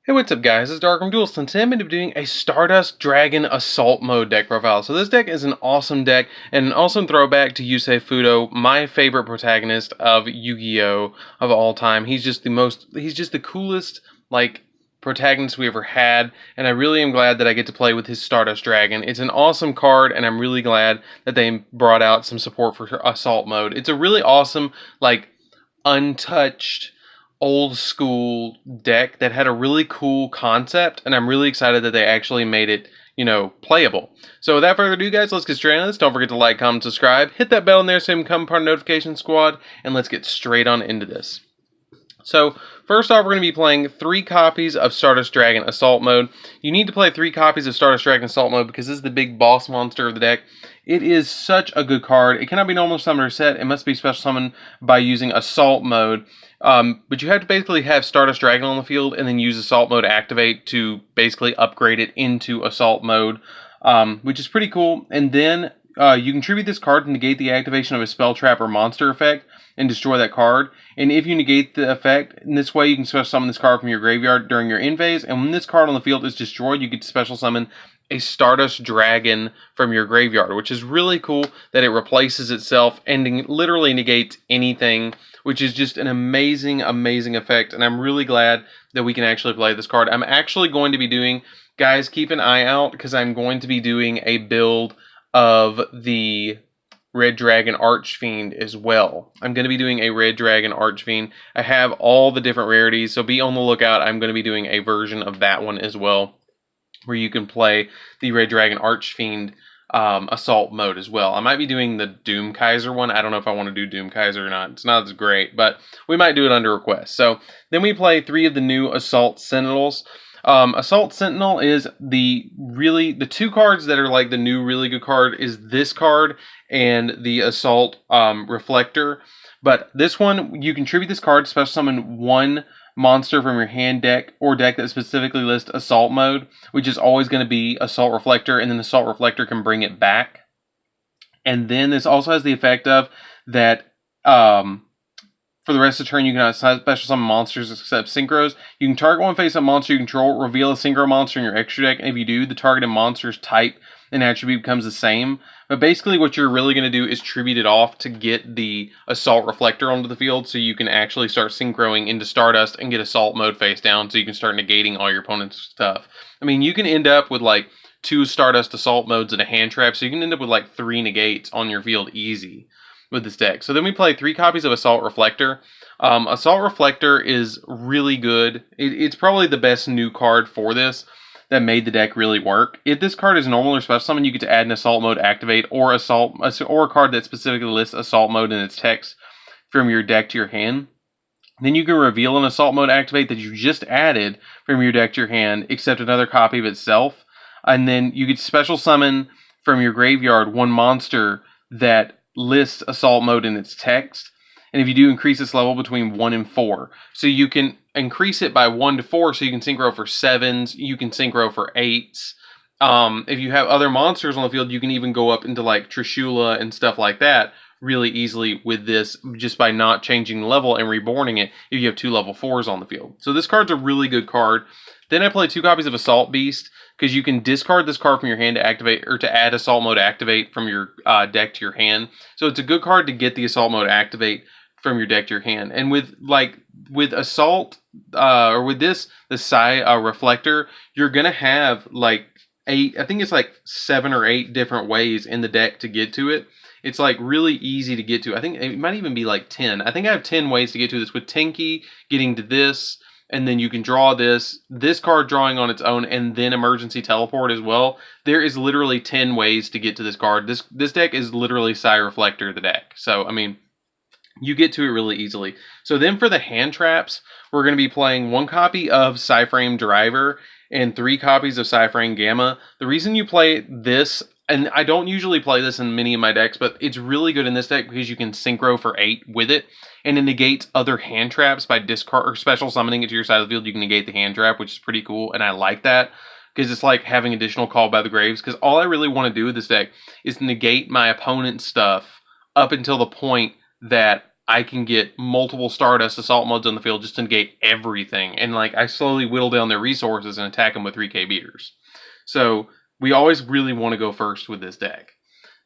Hey, what's up guys, it's DarkArmedDuelist, and today I'm going to be doing a Stardust Dragon Assault Mode deck profile. So this deck is an awesome deck, and an awesome throwback to Yusei Fudo, my favorite protagonist of Yu-Gi-Oh! Of all time. He's just the coolest, protagonist we ever had, and I really am glad that I get to play with his Stardust Dragon. It's an awesome card, and I'm really glad that they brought out some support for Assault Mode. It's a really awesome, untouched, old school deck that had a really cool concept, and I'm really excited that they actually made it, playable. So without further ado, guys, let's get straight on this. Don't forget to like, comment, subscribe, hit that bell in there so you can become part of the notification squad, and let's get straight on into this. So, first off, we're going to be playing 3 copies of Stardust Dragon Assault Mode. You need to play 3 copies of Stardust Dragon Assault Mode because this is the big boss monster of the deck. It is such a good card. It cannot be normal summoned or set. It must be special summoned by using Assault Mode. But you have to basically have Stardust Dragon on the field and then use Assault Mode activate to basically upgrade it into Assault Mode, which is pretty cool. And then you can tribute this card to negate the activation of a spell, trap, or monster effect and destroy that card. And if you negate the effect, in this way you can special summon this card from your graveyard during your end phase. And when this card on the field is destroyed, you get to special summon a Stardust Dragon from your graveyard, which is really cool that it replaces itself and literally negates anything, which is just an amazing, amazing effect. And I'm really glad that we can actually play this card. I'm actually going to be doing, guys, keep an eye out, because I'm going to be doing a build of the Red Dragon Archfiend as well. I'm going to be doing a Red Dragon Archfiend. I have all the different rarities, so be on the lookout. I'm going to be doing a version of that one as well, where you can play the Red Dragon Archfiend Assault Mode as well. I might be doing the Doom Kaiser one. I don't know if I want to do Doom Kaiser or not. It's not as great, but we might do it under request. So then we play 3 of the new Assault Sentinels. Assault Sentinel is the 2 cards that are like the new really good card is this card and the Assault Reflector. But this one, you contribute this card to special summon 1 monster from your hand, deck, or deck that specifically lists Assault Mode, which is always going to be Assault Reflector, and then Assault Reflector can bring it back. And then this also has the effect of that for the rest of the turn, you can special summon monsters except synchros. You can target one face-up monster you control, reveal a synchro monster in your extra deck, and if you do, the targeted monster's type and attribute becomes the same. But basically what you're really going to do is tribute it off to get the Assault Reflector onto the field, so you can actually start synchroing into Stardust and get Assault Mode face down, so you can start negating all your opponent's stuff. I mean, you can end up with 2 Stardust Assault Modes and a hand trap, so you can end up with 3 negates on your field easy with this deck. So then we play 3 copies of Assault Reflector. Assault Reflector is really good. It's probably the best new card for this that made the deck really work. If this card is normal or special summon, you get to add an Assault Mode activate or a card that specifically lists Assault Mode in its text from your deck to your hand. Then you can reveal an Assault Mode activate that you just added from your deck to your hand, except another copy of itself. And then you get special summon from your graveyard 1 monster that lists Assault Mode in its text, and if you do, increase its level between 1 and 4. So you can increase it by 1 to 4, so you can synchro for 7s, you can synchro for 8s. If you have other monsters on the field, you can even go up into Trishula and stuff like that really easily with this, just by not changing the level and reborning it if you have 2 level 4s on the field. So this card's a really good card. Then I play 2 copies of Assault Beast, because you can discard this card from your hand to activate, or to add Assault Mode activate from your deck to your hand. So it's a good card to get the Assault Mode activate from your deck to your hand. And with Assault, or with the Psi Reflector, you're gonna have 8, I think it's 7 or 8 different ways in the deck to get to it. It's really easy to get to. I think it might even be 10. I think I have 10 ways to get to this, with Tenki getting to this, and then you can draw this card drawing on its own, and then emergency teleport as well. There is literally 10 ways to get to this card. This deck is literally Psi Reflector the deck. So, I mean, you get to it really easily. So then for the hand traps, we're going to be playing 1 copy of Psyframe Driver and 3 copies of Psyframe Gamma. The reason you play this, and I don't usually play this in many of my decks, but it's really good in this deck because you can synchro for 8 with it, and it negates other hand traps by discard or special summoning it to your side of the field. You can negate the hand trap, which is pretty cool, and I like that because it's like having additional Call by the Graves, because all I really want to do with this deck is negate my opponent's stuff up until the point that I can get multiple Stardust assault modes on the field just to negate everything. And like I slowly whittle down their resources and attack them with 3k beaters. So we always really want to go first with this deck.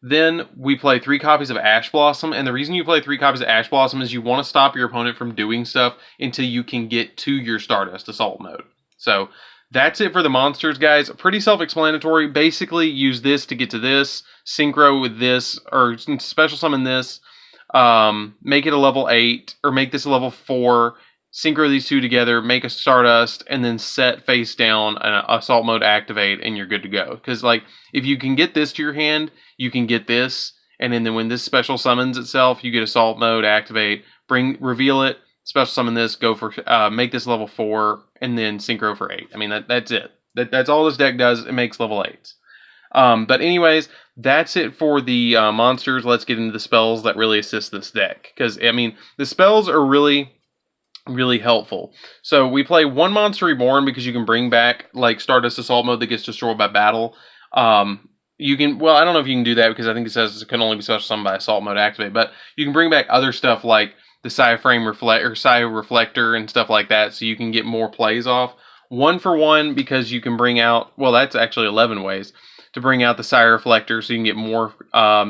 Then we play 3 copies of Ash Blossom, and the reason you play 3 copies of Ash Blossom is you want to stop your opponent from doing stuff until you can get to your Stardust Assault mode. So that's it for the monsters, guys. Pretty self-explanatory. Basically, use this to get to this, synchro with this, or special summon this, make it a level 8, or make this a level 4, synchro these two together, make a Stardust, and then set face down an assault mode activate, and you're good to go. Because like if you can get this to your hand, you can get this, and then when this special summons itself, you get assault mode activate, reveal it, special summon this, go for make this level 4, and then synchro for 8. I mean that's it. That's all this deck does. It makes level 8s. But anyways, that's it for the monsters. Let's get into the spells that really assist this deck. Because I mean the spells are really helpful. So we play 1 Monster Reborn because you can bring back like Stardust Assault mode that gets destroyed by battle. You can, well, I don't know if you can do that because I think it says it can only be special summoned by assault mode activate, but you can bring back other stuff like the Psi Reflector and stuff like that, so you can get more plays off. 1 for 1 because you can bring out, well, that's actually 11 ways to bring out the Psi Reflector so you can get more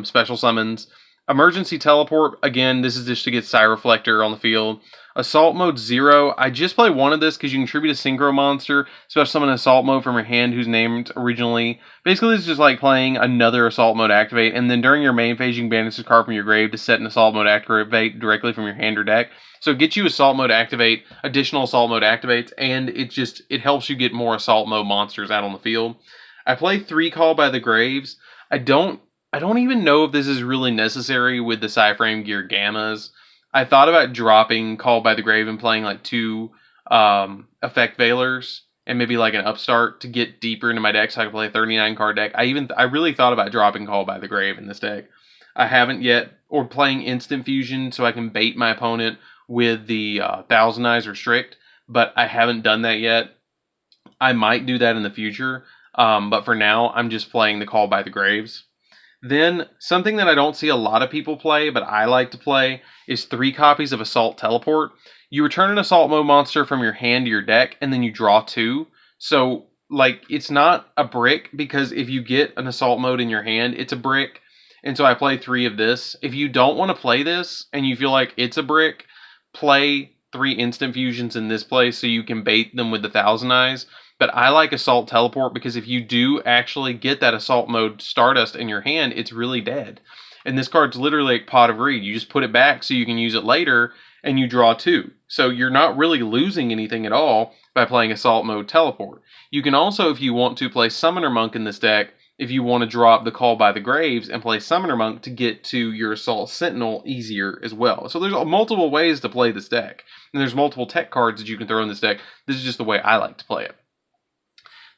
special summons. Emergency Teleport, again, this is just to get Psi Reflector on the field. Assault Mode 0, I just play 1 of this because you can tribute a Synchro monster, special summon an Assault Mode from your hand who's named originally. Basically, it's just like playing another Assault Mode activate, and then during your main phase, you can banish this card from your grave to set an Assault Mode activate directly from your hand or deck. So it gets you Assault Mode activate, additional Assault Mode activates, and it helps you get more Assault Mode monsters out on the field. I play 3 Call by the Graves. I don't even know if this is really necessary with the Psy-Frame Gear Gammas. I thought about dropping Call by the Grave and playing like 2 Effect Veilers and maybe like an Upstart to get deeper into my deck so I can play a 39 card deck. I really thought about dropping Call by the Grave in this deck. I haven't yet, or playing Instant Fusion so I can bait my opponent with the Thousand Eyes Restrict, but I haven't done that yet. I might do that in the future, but for now I'm just playing the Call by the Graves. Then, something that I don't see a lot of people play, but I like to play, is 3 copies of Assault Teleport. You return an Assault Mode monster from your hand to your deck, and then you draw 2. So, like, it's not a brick, because if you get an Assault Mode in your hand, it's a brick. And so I play 3 of this. If you don't want to play this, and you feel like it's a brick, play 3 Instant Fusions in this place so you can bait them with the Thousand Eyes. But I like Assault Teleport because if you do actually get that Assault Mode Stardust in your hand, it's really dead. And this card's literally like Pot of Greed. You just put it back so you can use it later, and you draw 2. So you're not really losing anything at all by playing Assault Mode Teleport. You can also, if you want to, play Summoner Monk in this deck, if you want to drop the Call by the Graves and play Summoner Monk to get to your Assault Sentinel easier as well. So there's multiple ways to play this deck. And there's multiple tech cards that you can throw in this deck. This is just the way I like to play it.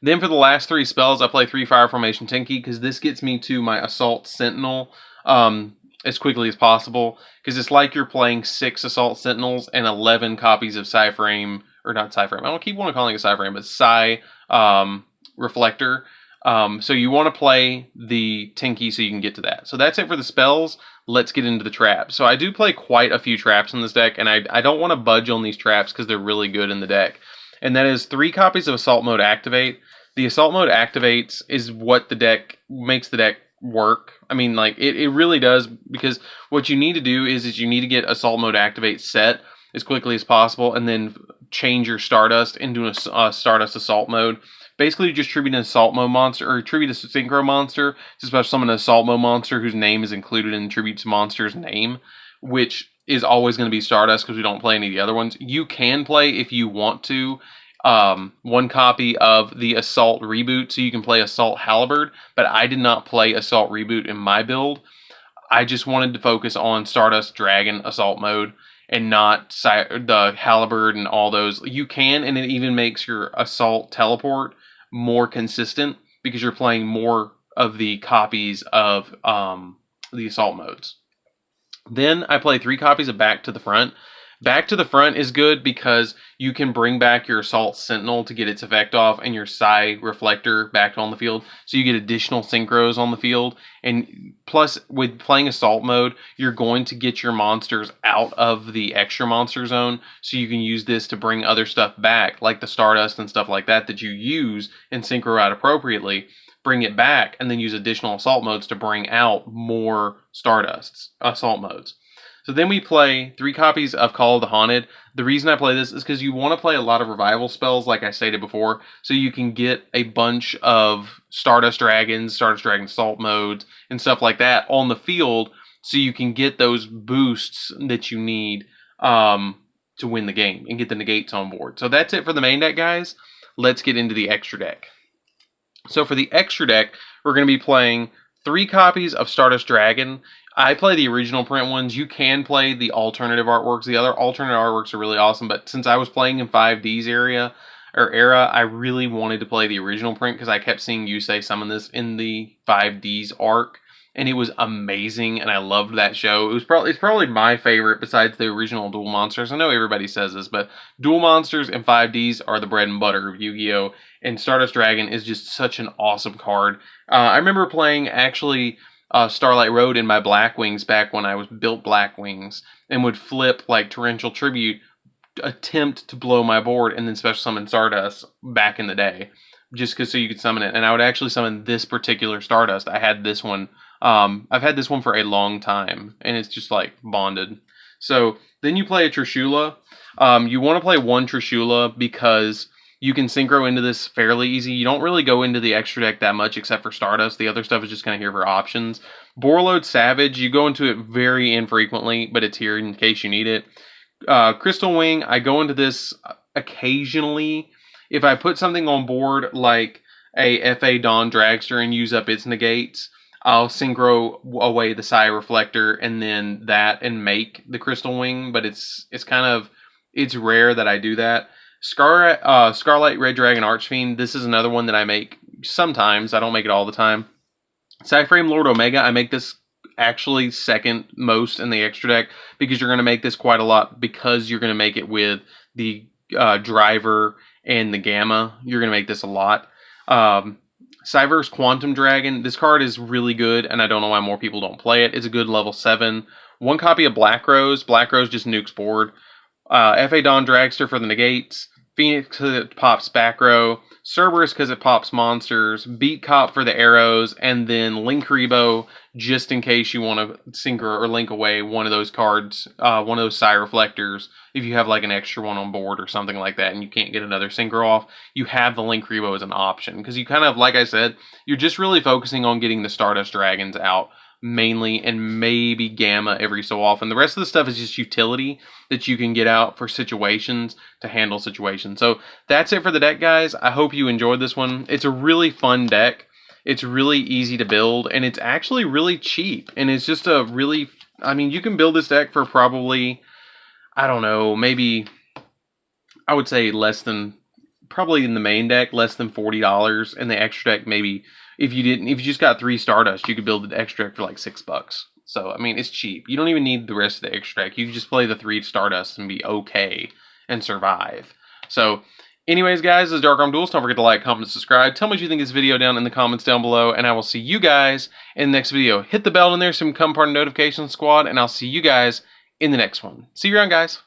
Then for the last 3 spells, I play 3 Fire Formation Tenki because this gets me to my Assault Sentinel as quickly as possible. Because it's like you're playing 6 Assault Sentinels and 11 copies of Psy-Frame, or not Psy-Frame, I don't keep wanting to calling it Psy-Frame, but Psi Reflector. So you want to play the Tenki so you can get to that. So that's it for the spells. Let's get into the traps. So I do play quite a few traps in this deck, and I don't want to budge on these traps because they're really good in the deck. And that is 3 copies of Assault Mode Activate. The Assault Mode Activates is what the deck makes the deck work. I mean, like, it really does, because what you need to do is you need to get Assault Mode Activate set as quickly as possible, and then change your Stardust into a Stardust Assault Mode. Basically, just tribute an Assault Mode monster, or tribute a Synchro monster, to special summon an Assault Mode monster whose name is included in the Tribute monster's name, which is always going to be Stardust because we don't play any of the other ones. You can play, if you want to, 1 copy of the Assault Reboot, so you can play Assault Halberd, but I did not play Assault Reboot in my build. I just wanted to focus on Stardust Dragon Assault Mode, and not the Halberd and all those. You can, and it even makes your Assault Teleport more consistent, because you're playing more of the copies of the Assault Modes. Then I play 3 copies of Back to the Front. Back to the front is good because you can bring back your Assault Sentinel to get its effect off and your Psi Reflector back on the field. So you get additional synchros on the field. And plus, with playing Assault mode, you're going to get your monsters out of the extra monster zone. So you can use this to bring other stuff back, like the Stardust and stuff like that that you use and synchro out appropriately. Bring it back and then use additional Assault modes to bring out more Stardusts, Assault modes. So then we play 3 copies of Call of the Haunted. The reason I play this is because you want to play a lot of revival spells, like I stated before, so you can get a bunch of Stardust Dragon Assault modes, and stuff like that on the field, so you can get those boosts that you need to win the game and get the negates on board. So that's it for the main deck, guys. Let's get into the extra deck. So for the extra deck, we're going to be playing 3 copies of Stardust Dragon. I play the original print ones. You can play the alternative artworks. The other alternative artworks are really awesome, but since I was playing in 5D's era, I really wanted to play the original print because I kept seeing Yusei summon this in the 5D's arc, and it was amazing, and I loved that show. It's probably my favorite besides the original Duel Monsters. I know everybody says this, but Duel Monsters and 5D's are the bread and butter of Yu-Gi-Oh! And Stardust Dragon is just such an awesome card. I remember playing, actually, Starlight Road in my Black Wings back when I was built Black Wings, and would flip like Torrential Tribute, attempt to blow my board, and then special summon Stardust back in the day, just so you could summon it. And I would actually summon this particular Stardust. I had this one. I've had this one for a long time, and it's just like bonded. So then you play a Trishula. You want to play 1 Trishula because you can synchro into this fairly easy. You don't really go into the extra deck that much except for Stardust. The other stuff is just kind of here for options. Borreload Savage, you go into it very infrequently, but it's here in case you need it. Crystal Wing, I go into this occasionally. If I put something on board like a FA Dawn Dragster and use up its negates, I'll synchro away the Psi Reflector and then that and make the Crystal Wing, but it's rare that I do that. Scarlet Red Dragon Archfiend, this is another one that I make sometimes. I don't make it all the time. Cyframe Lord Omega, I make this actually second most in the extra deck because you're going to make this quite a lot because you're going to make it with the Driver and the Gamma. You're going to make this a lot. Cyverse Quantum Dragon, this card is really good and I don't know why more people don't play it. It's a good level 7. 1 copy of Black Rose. Black Rose just nukes board. FA Dawn Dragster for the negates, Phoenix because it pops back row, Cerberus because it pops monsters, Beat Cop for the arrows, and then Linkuriboh just in case you want to synchro or link away one of those cards, one of those Psi Reflectors, if you have like an extra one on board or something like that and you can't get another synchro off, you have the Linkuriboh as an option. Because you kind of, like I said, you're just really focusing on getting the Stardust Dragons out mainly, and maybe Gamma every so often. The rest of the stuff is just utility that you can get out for situations to handle situations. So that's it for the deck, guys. I hope you enjoyed this one. It's a really fun deck. It's really easy to build, and it's actually really cheap. And it's just a really, I mean, you can build this deck for probably, I don't know, maybe, I would say less than, probably in the main deck, less than $40. And the extra deck, maybe, if you just got 3 Stardust, you could build the extra deck for like $6. So, I mean, it's cheap. You don't even need the rest of the extra deck. You can just play the 3 Stardust and be okay and survive. So, anyways, guys, this is DarkArmedDuelist. Don't forget to like, comment, and subscribe. Tell me what you think of this video down in the comments down below, and I will see you guys in the next video. Hit the bell in there so you can become part of the notification squad, and I'll see you guys in the next one. See you around, guys.